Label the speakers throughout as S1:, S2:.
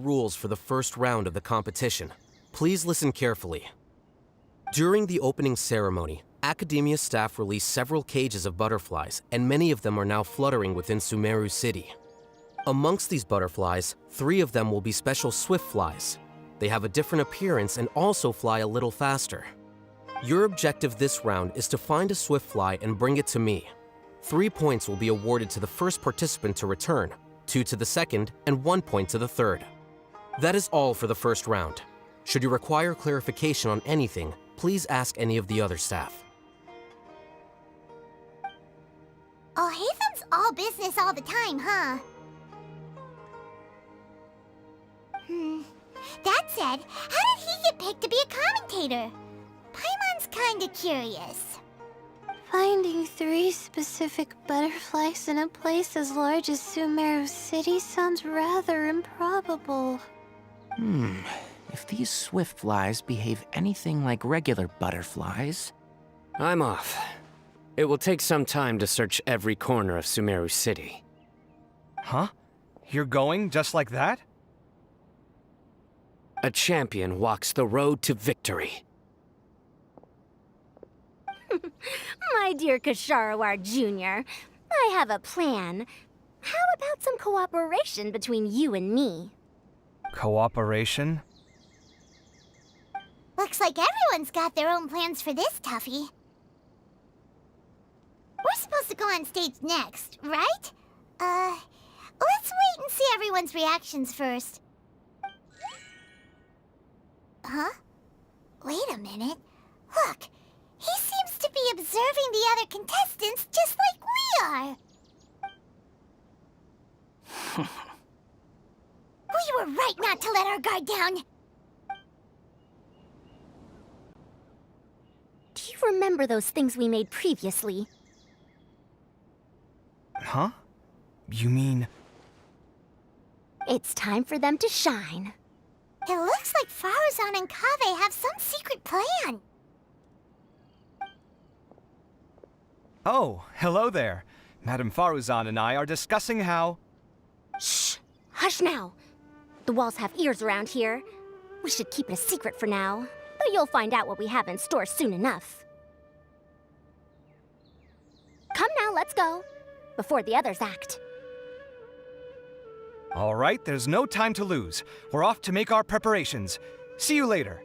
S1: Rules for the first round of the competition. Please listen carefully. During the opening ceremony, Academia staff released several cages of butterflies, and many of them are now fluttering within Sumeru City. Amongst these butterflies, 3 of them will be special swift flies. They have a different appearance and also fly a little faster. Your objective this round is to find a swift fly and bring it to me. 3 points will be awarded to the first participant to return, 2 to the second, and 1 point to the third. That is all for the first round. Should you require clarification on anything, please ask any of the other staff.
S2: Oh, Hatham's all business all the time, huh? That said, how did he get picked to be a commentator? Paimon's kinda curious.
S3: Finding 3 specific butterflies in a place as large as Sumeru City sounds rather improbable.
S4: If these swift flies behave anything like regular butterflies...
S5: I'm off. It will take some time to search every corner of Sumeru City.
S6: Huh? You're going just like that?
S5: A champion walks the road to victory.
S7: My dear Kasharawar Jr., I have a plan. How about some cooperation between you and me?
S6: Cooperation?
S2: Looks like everyone's got their own plans for this, Tuffy. We're supposed to go on stage next, right? Let's wait and see everyone's reactions first. Huh? Wait a minute. Look, he seems to be observing the other contestants just like we are. We were right not to let our guard down.
S7: Do you remember those things we made previously?
S6: Huh? You mean...
S7: It's time for them to shine.
S2: It looks like Faruzan and Kaveh have some secret plan.
S6: Oh, hello there. Madame Faruzan and I are discussing how...
S7: Shh! Hush now! The walls have ears around here. We should keep it a secret for now, but you'll find out what we have in store soon enough. Come now, let's go. Before the others act.
S6: All right, there's no time to lose. We're off to make our preparations. See you later.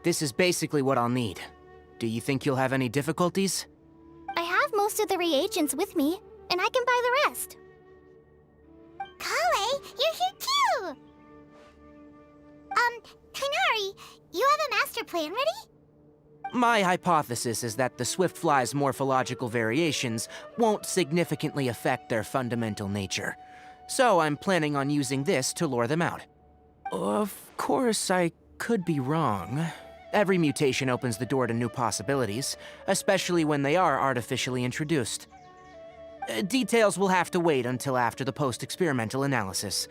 S4: This is basically what I'll need. Do you think you'll have any difficulties?
S2: I have most of the reagents with me, and I can buy the rest. Kale, you're here too! Kainari, you have a master plan ready?
S4: My hypothesis is that the swift fly's morphological variations won't significantly affect their fundamental nature. So I'm planning on using this to lure them out. Of course, I could be wrong. Every mutation opens the door to new possibilities, especially when they are artificially introduced. Details will have to wait until after the post-experimental analysis.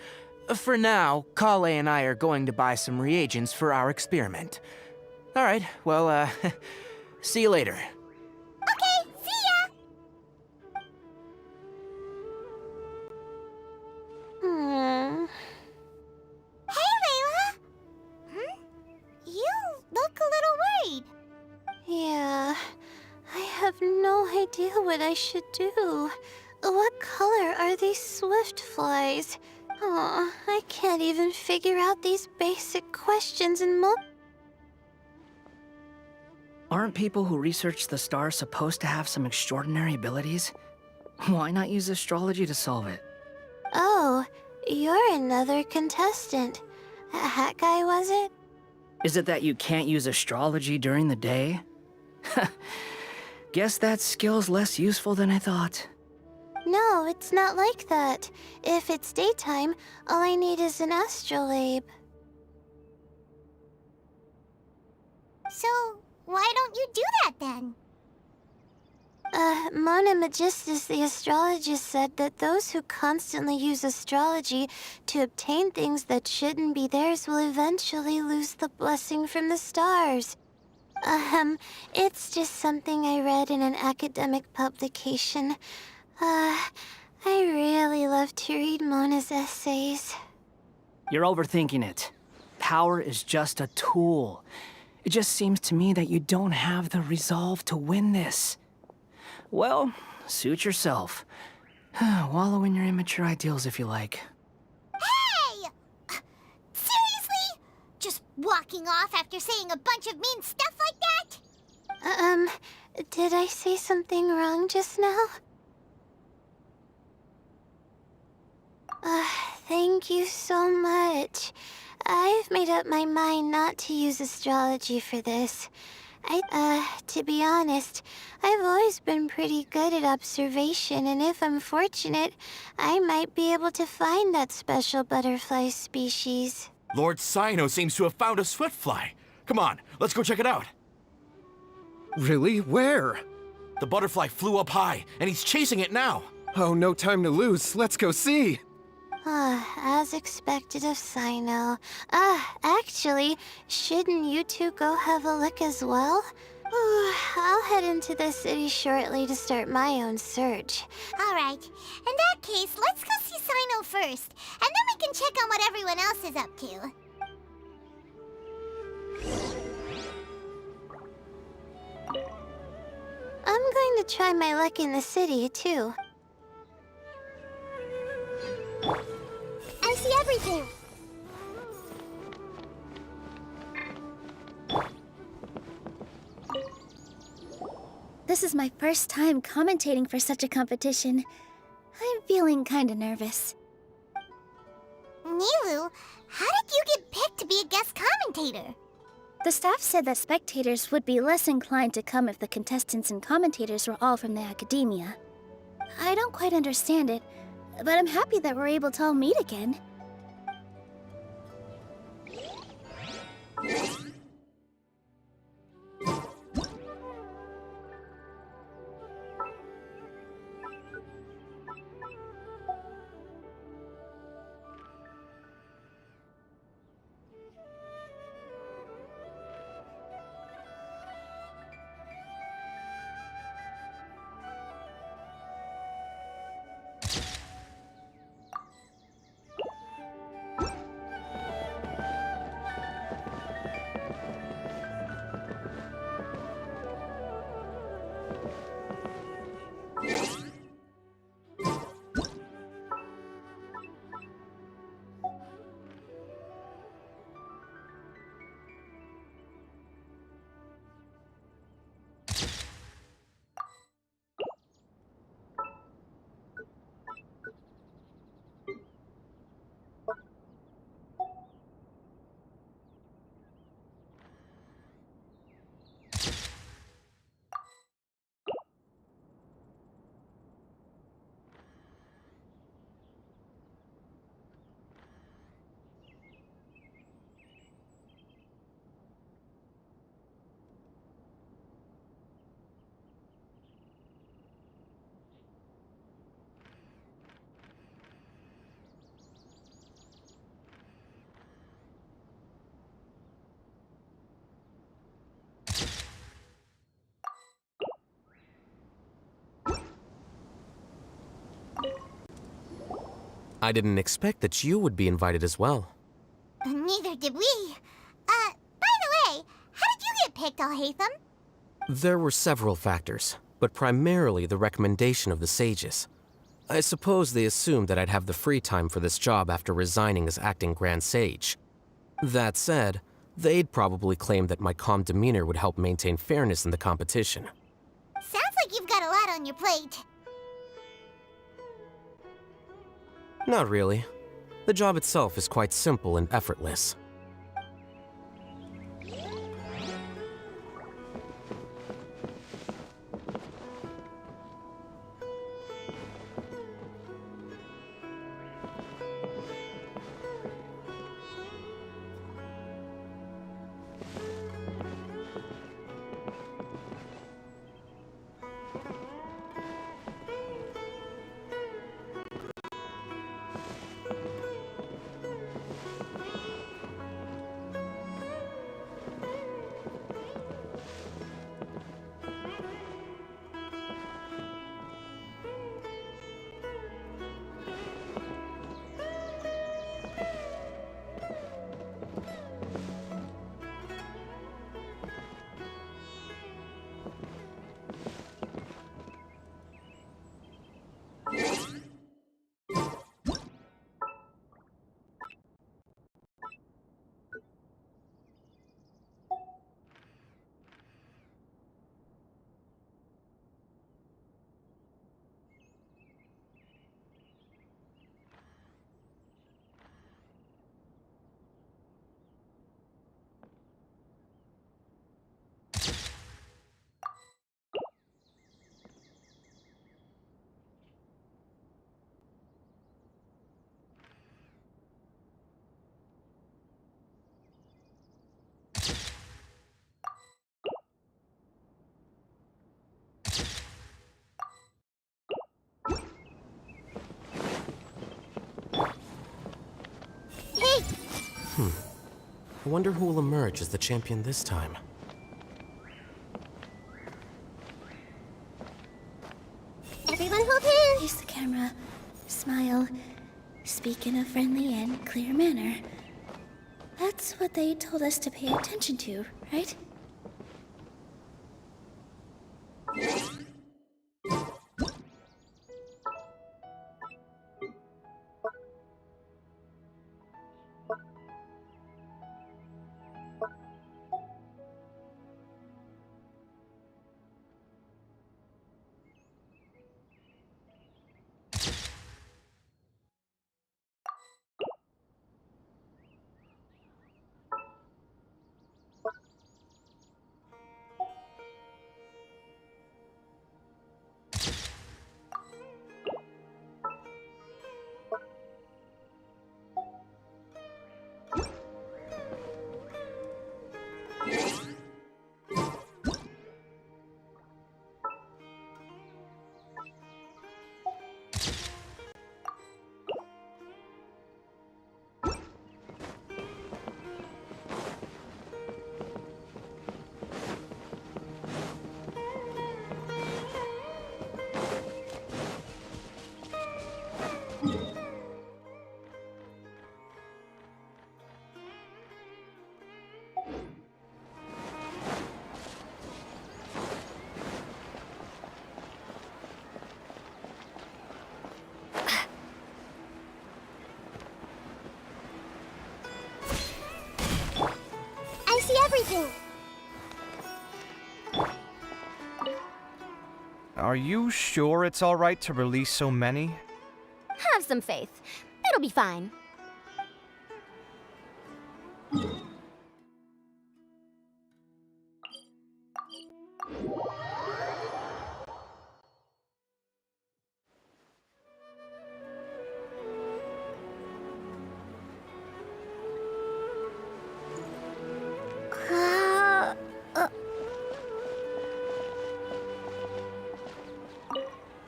S4: For now, Kale and I are going to buy some reagents for our experiment. All right, well, see you later.
S2: Okay, see ya! Hey, Layla! You look a little worried.
S3: Yeah, I have no idea what I should do. What color are these swift flies? Oh, I can't even figure out these basic questions in
S8: Aren't people who research the stars supposed to have some extraordinary abilities? Why not use astrology to solve it?
S3: Oh, you're another contestant. That guy, was it?
S8: Is it that you can't use astrology during the day? Guess that skill's less useful than I thought.
S3: No, it's not like that. If it's daytime, all I need is an astrolabe.
S2: So, why don't you do that then?
S3: Mona Magistus, the astrologist, said that those who constantly use astrology to obtain things that shouldn't be theirs will eventually lose the blessing from the stars. It's just something I read in an academic publication. I really love to read Mona's essays.
S8: You're overthinking it. Power is just a tool. It just seems to me that you don't have the resolve to win this. Well, suit yourself. Wallow in your immature ideals if you like.
S2: Hey! Seriously? Just walking off after saying a bunch of mean stuff like that?
S3: Did I say something wrong just now? Thank you so much. I've made up my mind not to use astrology for this. To be honest, I've always been pretty good at observation, and if I'm fortunate, I might be able to find that special butterfly species.
S9: Lord Cyno seems to have found a swiftfly. Come on, let's go check it out.
S10: Really? Where?
S9: The butterfly flew up high, and he's chasing it now.
S10: Oh, no time to lose. Let's go see.
S3: As expected of Cyno. Actually, shouldn't you two go have a look as well? I'll head into the city shortly to start my own search.
S2: Alright, in that case, let's go see Cyno first, and then we can check on what everyone else is up to.
S3: I'm going to try my luck in the city, too.
S7: I see everything.
S11: This is my first time commentating for such a competition. I'm feeling kinda nervous.
S2: Nilu, how did you get picked to be a guest commentator?
S11: The staff said that spectators would be less inclined to come if the contestants and commentators were all from the academia. I don't quite understand it, but I'm happy that we're able to all meet again.
S1: I didn't expect that you would be invited as well.
S2: Neither did we. By the way, how did you get picked, Alhaitham?
S1: There were several factors, but primarily the recommendation of the sages. I suppose they assumed that I'd have the free time for this job after resigning as acting Grand Sage. That said, they'd probably claim that my calm demeanor would help maintain fairness in the competition.
S2: Sounds like you've got a lot on your plate.
S1: Not really. The job itself is quite simple and effortless. I wonder who will emerge as the champion this time.
S2: Everyone hold hands!
S11: Face the camera. Smile. Speak in a friendly and clear manner. That's what they told us to pay attention to, right?
S2: I see everything!
S6: Are you sure it's alright to release so many?
S7: Have some faith. It'll be fine.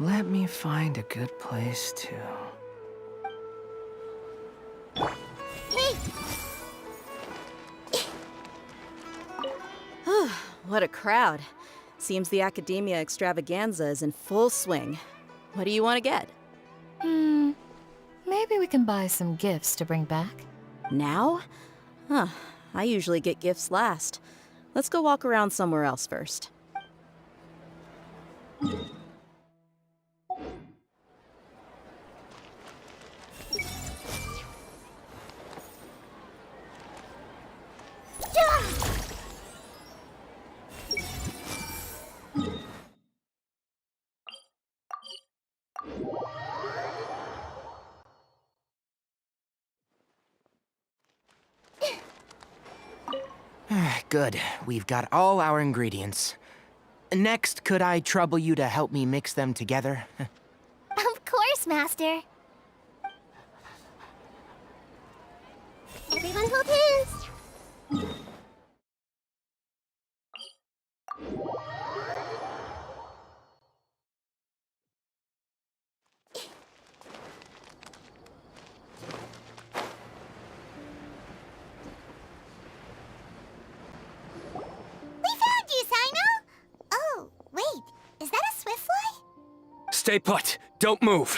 S8: Let me find a good place to...
S12: What a crowd. Seems the Academia extravaganza is in full swing. What do you want to get?
S13: Maybe we can buy some gifts to bring back.
S12: Now? Huh. I usually get gifts last. Let's go walk around somewhere else first.
S4: Good. We've got all our ingredients. Next, could I trouble you to help me mix them together?
S2: Of course, Master. Everyone hold hands!
S5: Stay put. Don't move.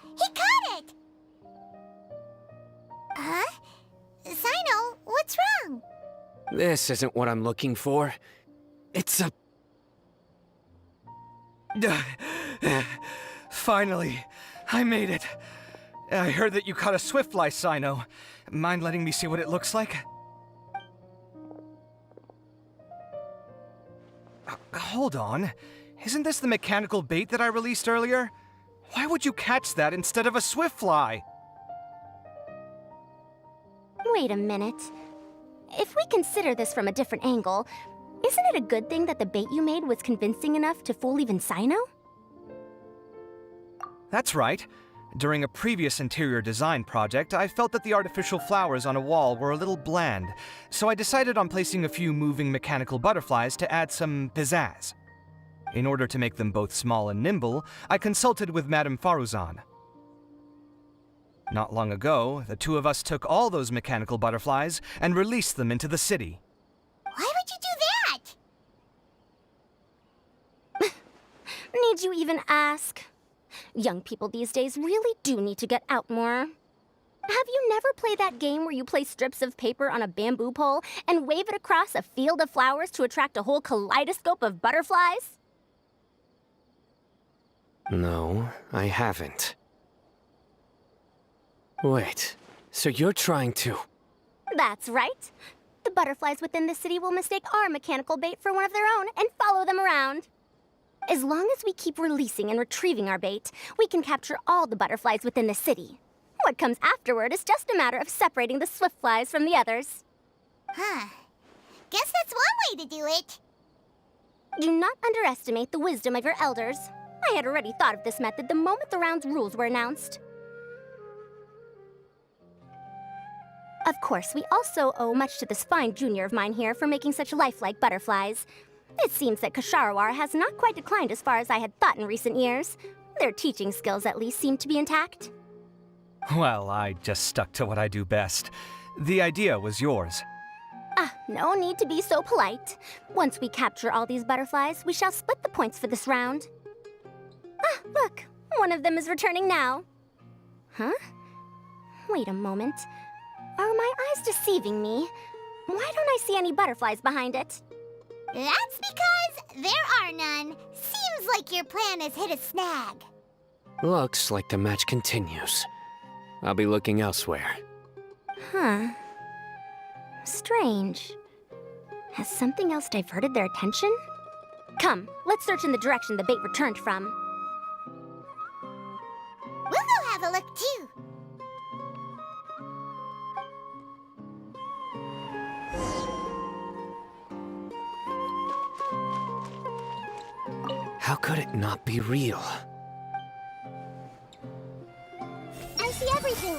S2: He caught it! Huh? Sino, what's wrong?
S5: This isn't what I'm looking for. It's a...
S6: Finally, I made it. I heard that you caught a swiftfly, Sino. Mind letting me see what it looks like? Hold on. Isn't this the mechanical bait that I released earlier? Why would you catch that instead of a swiftfly?
S7: Wait a minute. If we consider this from a different angle, isn't it a good thing that the bait you made was convincing enough to fool even Sino?
S6: That's right. During a previous interior design project, I felt that the artificial flowers on a wall were a little bland, so I decided on placing a few moving mechanical butterflies to add some pizzazz. In order to make them both small and nimble, I consulted with Madame Faruzan. Not long ago, the two of us took all those mechanical butterflies and released them into the city.
S2: Why would you do that?
S7: Need you even ask? Young people these days really do need to get out more. Have you never played that game where you place strips of paper on a bamboo pole and wave it across a field of flowers to attract a whole kaleidoscope of butterflies?
S5: No, I haven't. Wait, so you're trying to...
S7: That's right. The butterflies within the city will mistake our mechanical bait for one of their own and follow them around. As long as we keep releasing and retrieving our bait, we can capture all the butterflies within the city. What comes afterward is just a matter of separating the swift flies from the others.
S2: Huh. Guess that's one way to do it.
S7: Do not underestimate the wisdom of your elders. I had already thought of this method the moment the round's rules were announced. Of course, we also owe much to this fine junior of mine here for making such lifelike butterflies. It seems that Kasharawar has not quite declined as far as I had thought in recent years. Their teaching skills at least seem to be intact.
S6: Well, I just stuck to what I do best. The idea was yours.
S7: No need to be so polite. Once we capture all these butterflies, we shall split the points for this round. Look, one of them is returning now. Huh? Wait a moment. Are my eyes deceiving me? Why don't I see any butterflies behind it?
S2: That's because there are none. Seems like your plan has hit a snag.
S5: Looks like the match continues. I'll be looking elsewhere.
S7: Huh. Strange. Has something else diverted their attention? Come, let's search in the direction the bait returned from.
S2: We'll go have a look, too.
S5: How could it not be real?
S2: I see everything.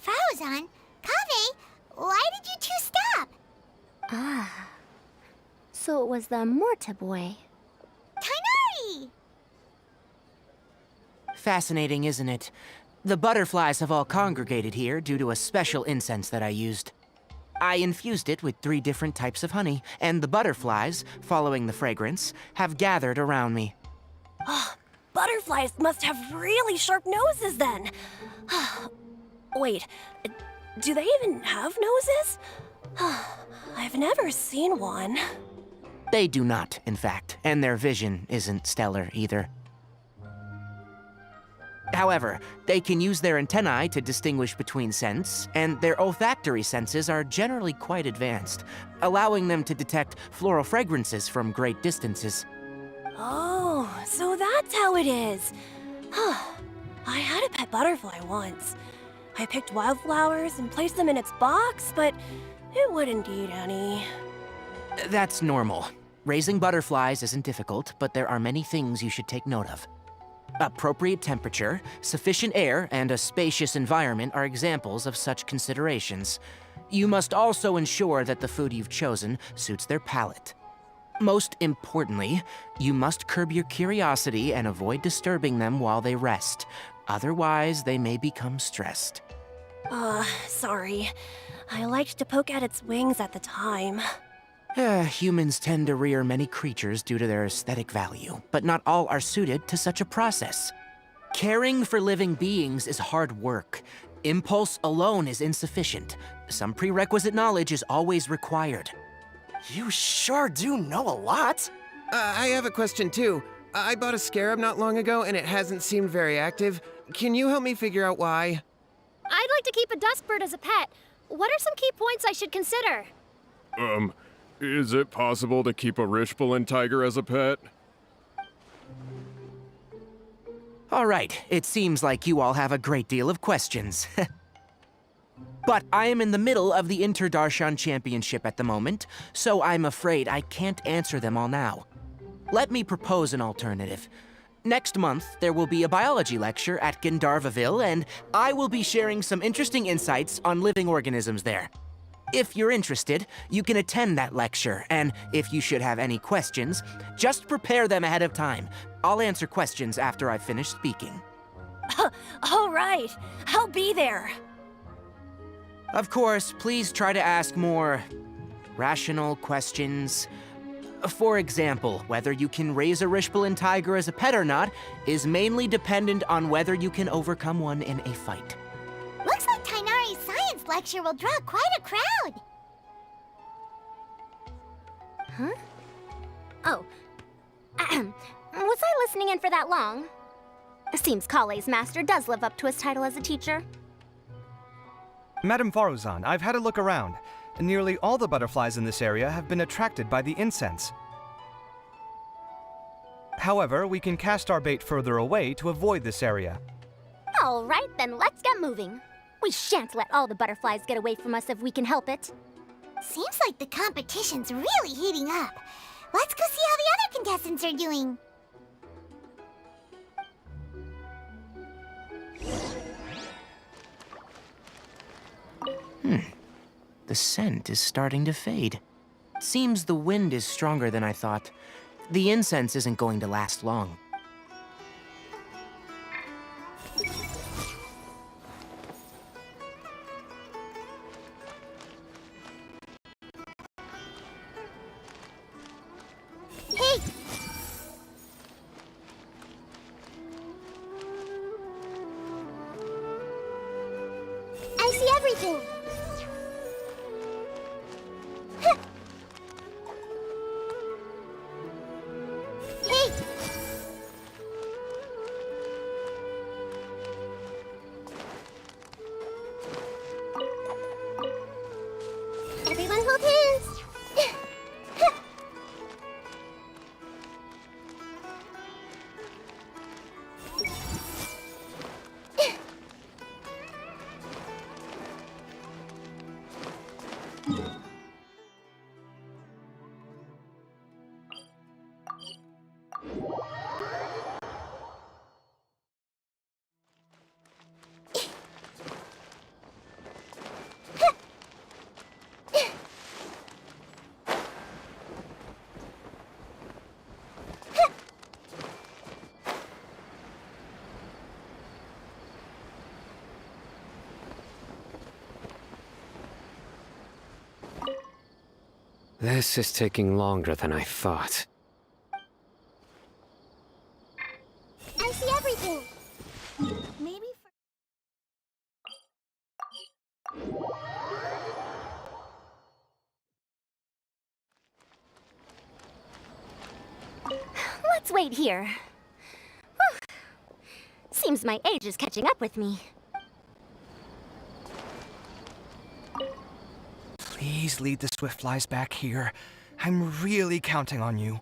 S2: Frozen? Kaveh, why did you two stop?
S7: So it was the Morta boy.
S2: Tainari!
S4: Fascinating, isn't it? The butterflies have all congregated here due to a special incense that I used. I infused it with 3 different types of honey, and the butterflies, following the fragrance, have gathered around me.
S14: Butterflies must have really sharp noses then. Wait, do they even have noses? I've never seen one.
S4: They do not, in fact, and their vision isn't stellar either. However, they can use their antennae to distinguish between scents, and their olfactory senses are generally quite advanced, allowing them to detect floral fragrances from great distances.
S14: Oh, so that's how it is. I had a pet butterfly once. I picked wildflowers and placed them in its box, but it wouldn't eat any.
S4: That's normal. Raising butterflies isn't difficult, but there are many things you should take note of. Appropriate temperature, sufficient air, and a spacious environment are examples of such considerations. You must also ensure that the food you've chosen suits their palate. Most importantly, you must curb your curiosity and avoid disturbing them while they rest. Otherwise, they may become stressed.
S14: Sorry. I liked to poke at its wings at the time.
S4: Humans tend to rear many creatures due to their aesthetic value, but not all are suited to such a process. Caring for living beings is hard work. Impulse alone is insufficient. Some prerequisite knowledge is always required.
S15: You sure do know a lot.
S10: I have a question too. I bought a scarab not long ago and it hasn't seemed very active. Can you help me figure out why?
S16: I'd like to keep a dustbird as a pet. What are some key points I should consider?
S17: Is it possible to keep a Rishbalin tiger as a pet?
S4: All right, it seems like you all have a great deal of questions. But I am in the middle of the Inter-Darshan Championship at the moment, so I'm afraid I can't answer them all now. Let me propose an alternative. Next month, there will be a biology lecture at Gandharvaville, and I will be sharing some interesting insights on living organisms there. If you're interested, you can attend that lecture, and if you should have any questions, just prepare them ahead of time. I'll answer questions after I've finished speaking.
S14: All right, I'll be there.
S4: Of course, please try to ask more rational questions. For example, whether you can raise a Rishbalin tiger as a pet or not is mainly dependent on whether you can overcome one in a fight.
S2: Looks like Tainari's science lecture will draw quite a crowd.
S7: Huh? Oh. Was I listening in for that long? Seems Kale's master does live up to his title as a teacher.
S6: Madame Faruzan, I've had a look around. Nearly all the butterflies in this area have been attracted by the incense. However, we can cast our bait further away to avoid this area.
S7: All right, then let's get moving. We shan't let all the butterflies get away from us if we can help it.
S2: Seems like the competition's really heating up. Let's go see how the other contestants are doing.
S4: The scent is starting to fade. Seems the wind is stronger than I thought. The incense isn't going to last long.
S2: Hey! I see everything! Hey! Everyone hold hands!
S5: This is taking longer than I thought.
S2: I see everything! Maybe
S7: Let's wait here. Whew. Seems my age is catching up with me.
S6: Please lead the Swiftflies back here. I'm really counting on you.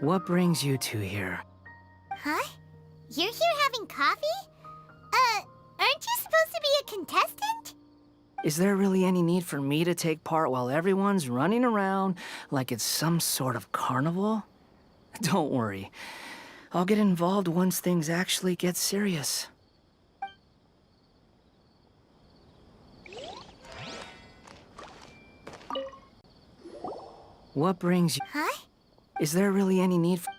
S8: What brings you two here?
S2: Huh? You're here having coffee? Aren't you supposed to be a contestant?
S8: Is there really any need for me to take part while everyone's running around like it's some sort of carnival? Don't worry. I'll get involved once things actually get serious. What brings you...
S2: Huh?
S8: Is there really any need for...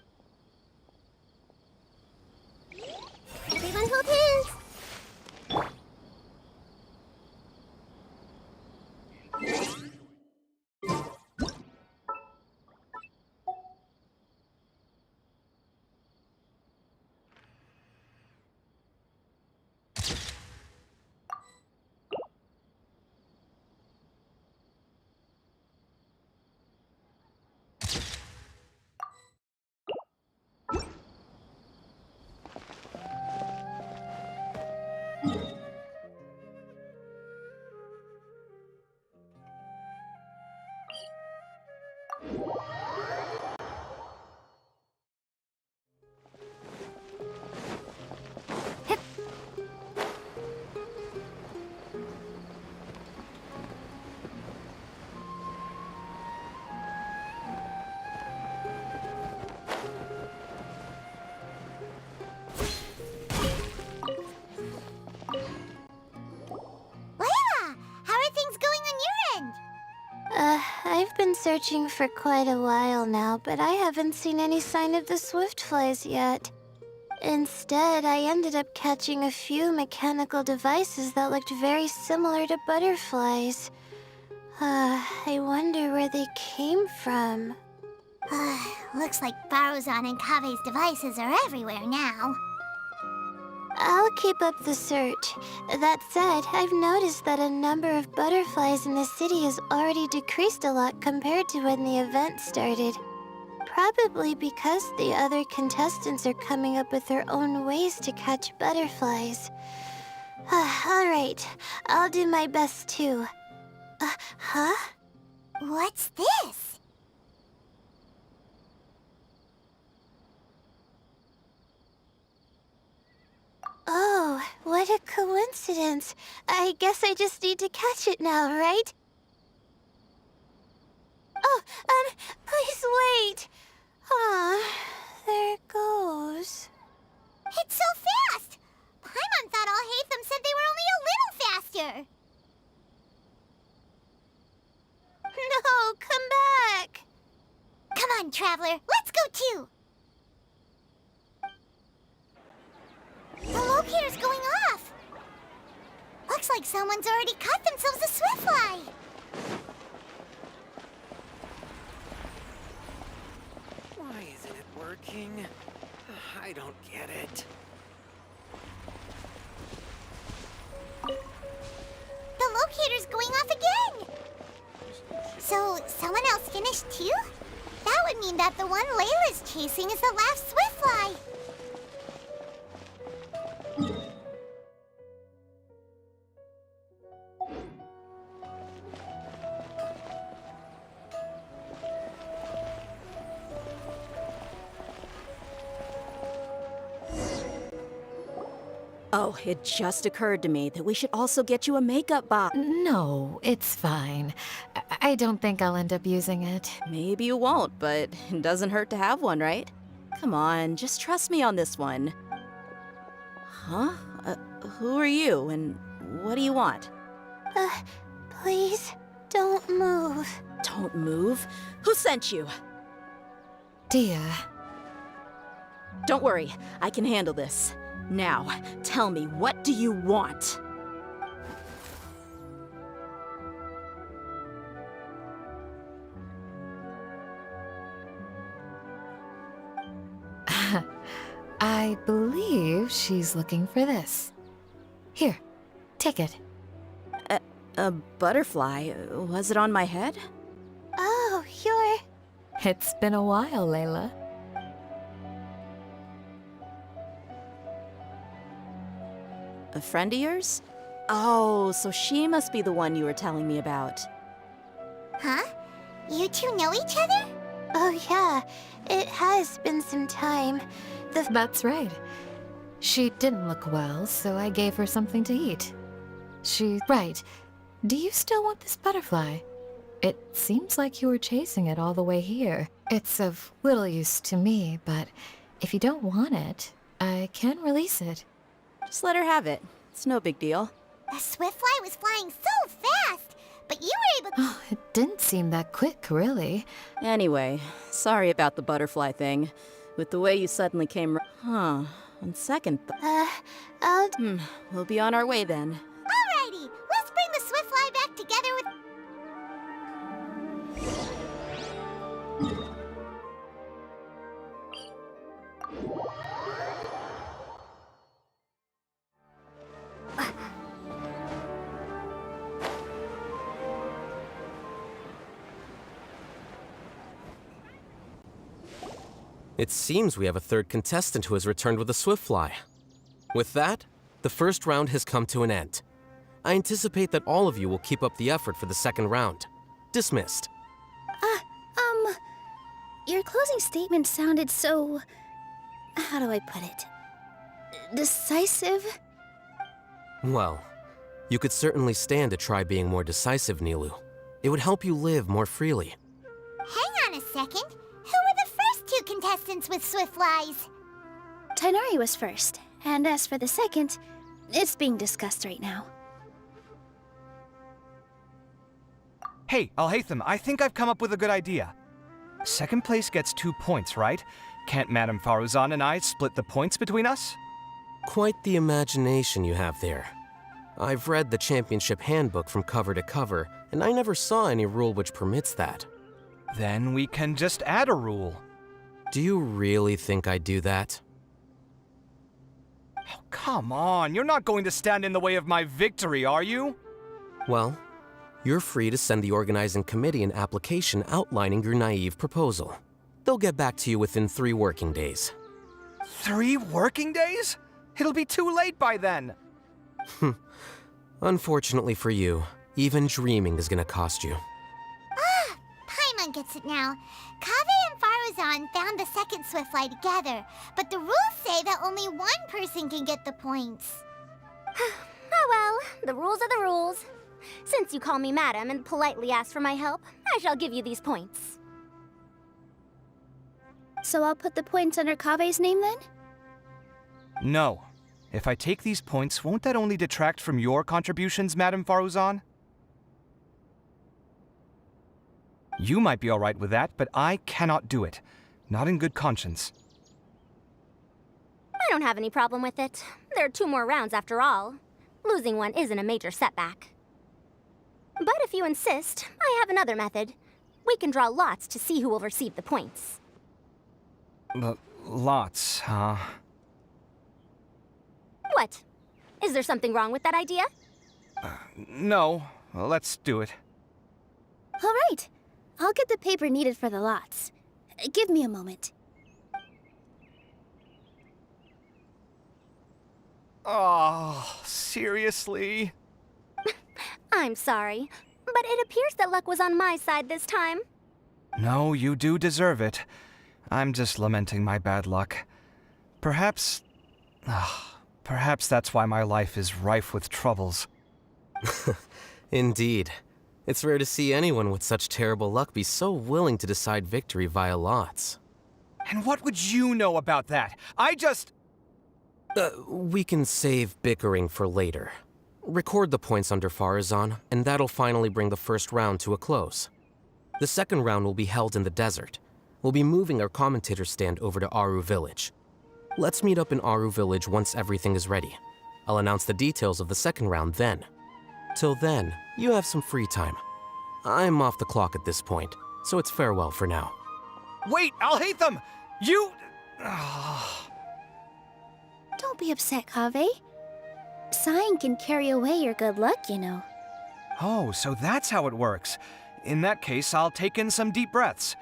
S7: Everyone hold hands!
S2: Layla, how are things going on your end?
S3: I've been searching for quite a while now, but I haven't seen any sign of the swiftflies yet. Instead, I ended up catching a few mechanical devices that looked very similar to butterflies. I wonder where they came from.
S2: Looks like Baruzan and Kave's devices are everywhere now.
S3: I'll keep up the search. That said, I've noticed that a number of butterflies in the city has already decreased a lot compared to when the event started. Probably because the other contestants are coming up with their own ways to catch butterflies. Alright, I'll do my best too. Huh?
S2: What's this?
S3: Oh, what a coincidence. I guess I just need to catch it now, right? Oh, please wait. There it goes.
S2: It's so fast! Paimon thought all Hatham said they were only a little faster.
S3: No, come back.
S2: Come on, Traveler, let's go too. The locator's going off. Looks like someone's already caught themselves a swiftfly.
S15: Why isn't it working? I don't get it.
S2: The locator's going off again. So, someone else finished too? That would mean that the one Layla's chasing is the last swiftfly.
S12: Oh, it just occurred to me that we should also get you a makeup box.
S13: No, it's fine. I don't think I'll end up using it.
S12: Maybe you won't, but it doesn't hurt to have one, right? Come on, just trust me on this one. Huh? Who are you, and what do you want?
S3: Please, don't move.
S12: Don't move? Who sent you?
S13: Dia.
S12: Don't worry, I can handle this. Now, tell me, what do you want?
S13: I believe she's looking for this. Here, take it.
S12: A butterfly? Was it on my head?
S3: Oh, you're...
S13: It's been a while, Layla.
S12: A friend of yours? Oh, so she must be the one you were telling me about.
S2: Huh? You two know each other?
S3: Oh yeah, it has been some time.
S13: That's right. She didn't look well, so I gave her something to eat. Right. Do you still want this butterfly? It seems like you were chasing it all the way here. It's of little use to me, but if you don't want it, I can release it.
S12: Just let her have it. It's no big deal.
S2: The Swiftfly was flying so fast, but you were able to...
S13: It didn't seem that quick, really.
S12: Anyway, sorry about the butterfly thing. With the way you suddenly came... Huh. On second we'll be on our way then.
S2: Alrighty, let's bring the Swiftfly back together with...
S1: It seems we have a third contestant who has returned with a Swiftfly. With that, the first round has come to an end. I anticipate that all of you will keep up the effort for the second round. Dismissed.
S11: Your closing statement sounded so... how do I put it? Decisive?
S1: Well, you could certainly stand to try being more decisive, Nilu. It would help you live more freely.
S2: Hang on a second. Who were the first two contestants with Swiftflies?
S11: Tainari was first, and as for the second, it's being discussed right now.
S6: Hey, Alhaitham, I think I've come up with a good idea. Second place gets 2 points, right? Can't Madame Faruzan and I split the points between us?
S1: Quite the imagination you have there. I've read the championship handbook from cover to cover, and I never saw any rule which permits that.
S6: Then we can just add a rule.
S1: Do you really think I'd do that?
S6: Oh, come on, you're not going to stand in the way of my victory, are you?
S1: Well, you're free to send the organizing committee an application outlining your naive proposal. They'll get back to you within 3 working days.
S6: 3 working days? It'll be too late by then.
S1: Unfortunately for you, even dreaming is gonna cost you.
S2: Paimon gets it now. Kaveh and Faruzan found the second Swiftfly together, but the rules say that only one person can get the points.
S7: Oh well, the rules are the rules. Since you call me madam and politely ask for my help, I shall give you these points.
S11: So I'll put the points under Kaveh's name then?
S6: No. If I take these points, won't that only detract from your contributions, Madame Faruzan? You might be all right with that, but I cannot do it. Not in good conscience.
S7: I don't have any problem with it. There are 2 more rounds after all. Losing one isn't a major setback. But if you insist, I have another method. We can draw lots to see who will receive the points.
S6: Lots, huh?
S7: What? Is there something wrong with that idea?
S6: No. Well, let's do it.
S11: All right. I'll get the paper needed for the lots. Give me a moment.
S6: Oh, seriously?
S7: I'm sorry, but it appears that luck was on my side this time.
S6: No, you do deserve it. I'm just lamenting my bad luck. Perhaps that's why my life is rife with troubles.
S1: Indeed. It's rare to see anyone with such terrible luck be so willing to decide victory via lots.
S6: And what would you know about that? I just...
S1: We can save bickering for later. Record the points under Faruzan, and that'll finally bring the first round to a close. The second round will be held in the desert. We'll be moving our commentator stand over to Aru Village. Let's meet up in Aru Village once everything is ready. I'll announce the details of the second round then. Till then, you have some free time. I'm off the clock at this point, so it's farewell for now.
S6: Wait, Alhaitham! You...
S11: Don't be upset, Kaveh. Sighing can carry away your good luck, you know.
S6: Oh, so that's how it works. In that case, I'll take in some deep breaths.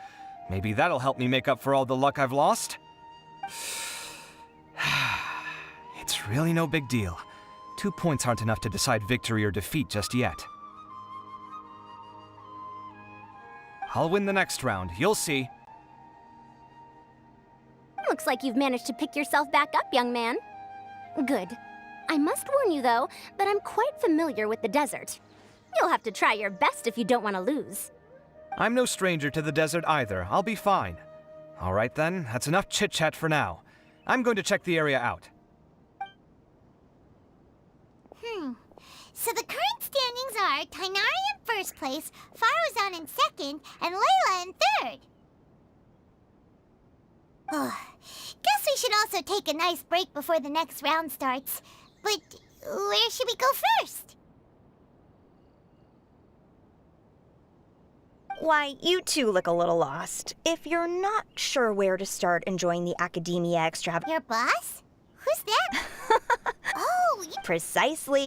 S6: Maybe that'll help me make up for all the luck I've lost. It's really no big deal. 2 points aren't enough to decide victory or defeat just yet. I'll win the next round, you'll see.
S7: Looks like you've managed to pick yourself back up, young man. Good. I must warn you, though, that I'm quite familiar with the desert. You'll have to try your best if you don't want to lose.
S6: I'm no stranger to the desert either. I'll be fine. All right then, that's enough chit-chat for now. I'm going to check the area out.
S2: So the current standings are Tainari in first place, Faruzan in second, and Layla in third. Guess we should also take a nice break before the next round starts. But where should we go first?
S18: Why, you two look a little lost. If you're not sure where to start enjoying the Academia
S2: Your boss? Who's that? Oh,
S18: Precisely.